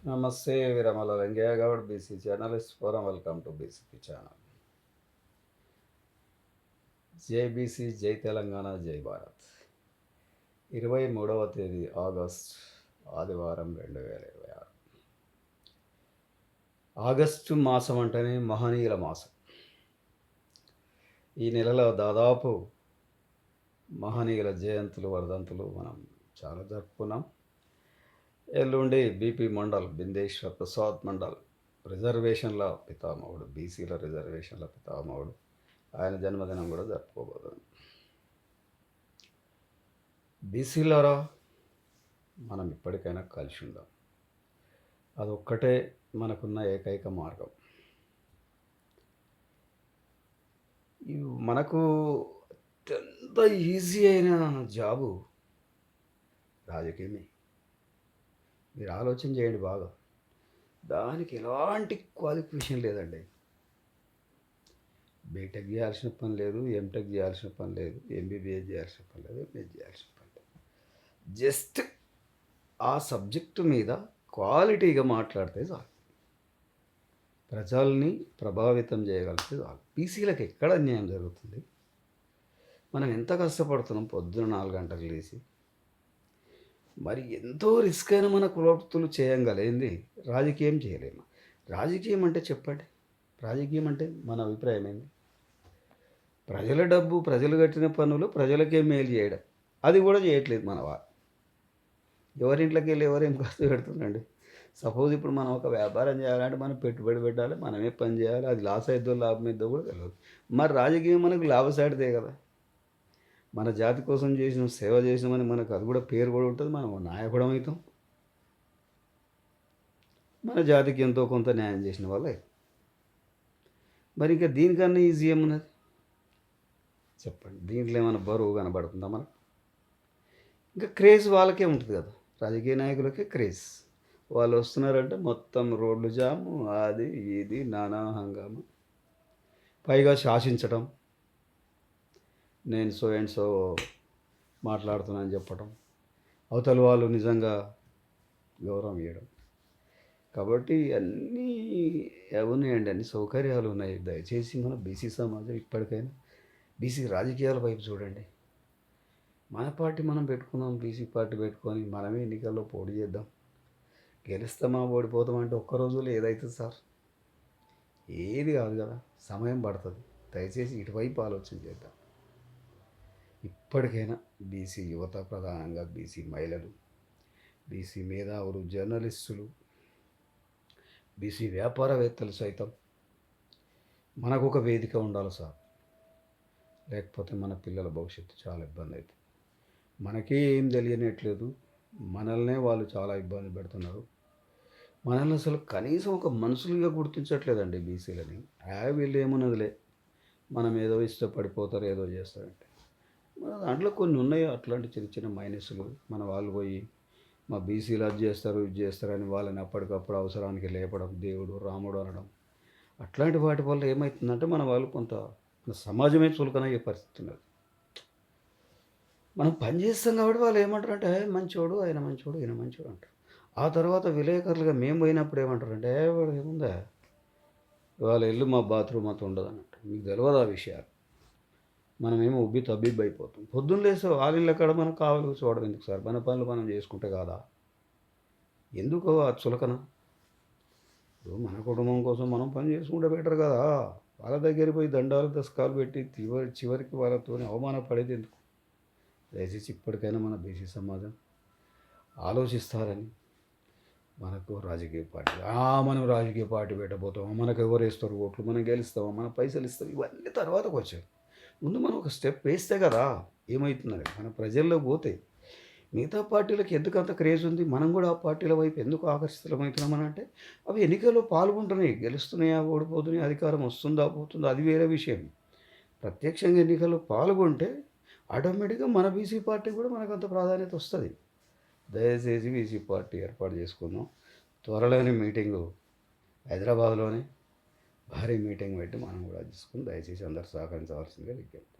నమస్తే Viramala Venkaiah Goud BC journalist forum welcome to BCP channel. జై BC, జై తెలంగాణ, జై భారత్. 23వ తేదీ ఆగస్ట్ ఆదివారం 2026. ఆగస్టు మాసం అంటేనే మహనీయుల మాసం. ఈ నెలలో దాదాపు మహనీయుల జయంతులు వర్ధంతులు మనం చాలా జరుపుకున్నాం. ఎల్లుండి బీపీ మండల్, బిందేశ్వర్ ప్రసాద్ మండల్ రిజర్వేషన్ల పితామహుడు, బీసీల రిజర్వేషన్ల పితామహుడు, ఆయన జన్మదినం కూడా జరుపుకోబోతుంది. బీసీలరా, మనం ఇప్పటికైనా కలిసి ఉందాం. అదొక్కటే మనకున్న ఏకైక మార్గం. మనకు అత్యంత ఈజీ అయిన జాబు రాజకీయమే. మీరు ఆలోచన చేయండి బాగా. దానికి ఎలాంటి క్వాలిఫికేషన్ లేదండి. బీటెక్ చేయాల్సిన పని లేదు, ఎంటెక్ చేయాల్సిన పని లేదు, ఎంబీబీఏ చేయాల్సిన పని లేదు, ఎంఎస్ చేయాల్సిన పని లేదు. జస్ట్ ఆ సబ్జెక్టు మీద క్వాలిటీగా మాట్లాడితే చాలు, ప్రజల్ని ప్రభావితం చేయగలిగితే చాలు. బీసీలకు ఎక్కడ అన్యాయం జరుగుతుంది? మనం ఎంత కష్టపడుతున్నాం, పొద్దున 4 గంటలకు లేచి మరి ఎంతో రిస్క్ అయిన మన కులవృత్తులు చేయగలేంది రాజకీయం చేయలేము. రాజకీయం అంటే చెప్పండి, రాజకీయం అంటే మన అభిప్రాయం ఏంది? ప్రజల డబ్బు, ప్రజలు కట్టిన పన్నులు ప్రజలకే మేలు చేయడం, అది కూడా చేయట్లేదు మన వారు. ఎవరింట్లోకి వెళ్ళి ఎవరేం ఖర్చు పెడుతుందండి? సపోజ్ ఇప్పుడు మనం ఒక వ్యాపారం చేయాలంటే మనం పెట్టుబడి పెట్టాలి, మనమే పని చేయాలి. అది లాస్ అయిద్దో లాభం అయిద్దో కూడా తెలియదు. మరి రాజకీయం మనకు లాభసాటిదే కదా. మన జాతి కోసం చేసిన సేవ చేసినామని మనకు అది కూడా పేరు కూడా ఉంటుంది. మనం నాయకుడం అవుతాం. మన జాతికి ఎంతో కొంత న్యాయం చేసిన వాళ్ళే. మరి ఇంకా దీనికన్నా ఈజీ ఏమున్నది చెప్పండి? దీంట్లో ఏమైనా బరువు కనబడుతుందా మనకు? ఇంకా క్రేజ్ వాళ్ళకే ఉంటుంది కదా, రాజకీయ నాయకులకే క్రేజ్. వాళ్ళు వస్తున్నారంటే మొత్తం రోడ్లు జాము, అది ఇది నానా హంగామా. పైగా శాసించడం, నేను సో అండ్ సో మాట్లాడుతున్నాను చెప్పడం, అవతల వాళ్ళు నిజంగా గౌరవం ఇవ్వడం. కాబట్టి అన్నీ ఉన్నాయండి, అన్ని సౌకర్యాలు ఉన్నాయి. దయచేసి మన బీసీ సమాజం ఇప్పటికైనా బీసీ రాజకీయాల వైపు చూడండి. మన పార్టీ మనం పెట్టుకుందాం, బీసీ పార్టీ పెట్టుకొని మనమే ఎన్నికల్లో పోటీ చేద్దాం. గెలుస్తామా ఓడిపోతామా అంటే ఒక్క రోజులో ఏదైతుంది సార్? ఏది కాదు కదా, సమయం పడుతుంది. దయచేసి ఇటువైపు ఆలోచన చేద్దాం. ఇప్పటికైనా బీసీ యువత, ప్రధానంగా బీసీ మహిళలు, బీసీ మేధావులు, జర్నలిస్టులు, బీసీ వ్యాపారవేత్తలు సైతం మనకు ఒక వేదిక ఉండాలి సార్. లేకపోతే మన పిల్లల భవిష్యత్తు చాలా ఇబ్బంది అవుతుంది. మనకే ఏం తెలియనట్లేదు, మనల్నే వాళ్ళు చాలా ఇబ్బంది పెడుతున్నారు. మనల్ని అసలు కనీసం ఒక మనుషులుగా గుర్తించట్లేదండి బీసీలని. వీళ్ళు ఏమున్నదిలే, మనం ఏదో ఇష్టపడిపోతారు, ఏదో చేస్తారంటే. మన దాంట్లో కొన్ని ఉన్నాయి అట్లాంటి చిన్న చిన్న మైనస్లు. మన వాళ్ళు పోయి మా బీసీలు అది చేస్తారు, ఇది చేస్తారని వాళ్ళని అప్పటికప్పుడు అవసరానికి లేపడం, దేవుడు రాముడు అనడం, అట్లాంటి వాటి వల్ల ఏమవుతుందంటే మన వాళ్ళు కొంత మన సమాజమే చులకనయ్యే పరిస్థితి ఉన్నది. మనం పని చేస్తాం కాబట్టి వాళ్ళు ఏమంటారంటే మంచోడు, ఆయన మంచోడు, ఈయన మంచోడు అంటారు. ఆ తర్వాత విలేకరులుగా మేము పోయినప్పుడు ఏమంటారంటే వాడు ఏముందా, వాళ్ళ ఇల్లు మా బాత్రూమ్ అంత ఉండదు అన్నట్టు. మీకు తెలియదు ఆ విషయాలు. మనమేమో ఉబ్బి తబ్బిబ్బి అయిపోతాం. పొద్దున్న లేస్తే వాళ్ళ ఇళ్ళ కాడ మనం కావాలి చూడడం ఎందుకు సార్? మన పనులు మనం చేసుకుంటే కాదా? ఎందుకు ఆ చులకన? ఇప్పుడు మన కుటుంబం కోసం మనం పని చేసుకుంటే బెటర్ కదా. వాళ్ళ దగ్గరికి పోయి దండాలు దశకాలు పెట్టి చివరికి వాళ్ళతో అవమానపడేది ఎందుకు? దయచేసి ఇప్పటికైనా మన బీసీ సమాజం ఆలోచిస్తారని. మనకు రాజకీయ పార్టీ, మనం రాజకీయ పార్టీ పెట్టబోతామా, మనకు ఎవరు వేస్తారు ఓట్లు, మనం గెలుస్తామా, మన పైసలు ఇస్తాం, ఇవన్నీ తర్వాతకు వచ్చాయి. ముందు మనం ఒక స్టెప్ వేస్తే కదా ఏమవుతుందని మన ప్రజల్లో పోతే. మిగతా పార్టీలకు ఎందుకు అంత క్రేజ్ ఉంది, మనం కూడా ఆ పార్టీల వైపు ఎందుకు ఆకర్షితులమవుతున్నామని అంటే అవి ఎన్నికల్లో పాల్గొంటున్నాయి, గెలుస్తున్నాయా ఓడిపోతున్నాయి, అధికారం వస్తుందా పోతుందా అది వేరే విషయం. ప్రత్యక్షంగా ఎన్నికల్లో పాల్గొంటే ఆటోమేటిక్గా మన బీసీ పార్టీ కూడా మనకు అంత ప్రాధాన్యత వస్తుంది. దయచేసి బీసీ పార్టీ ఏర్పాటు చేసుకుందాం. త్వరలోనే మీటింగు హైదరాబాద్లోనే భారీ మీటింగ్ పెట్టి మనం కూడా తీసుకుని దయచేసి అందరు సహకరించవలసిందిగా విజ్ఞప్తి.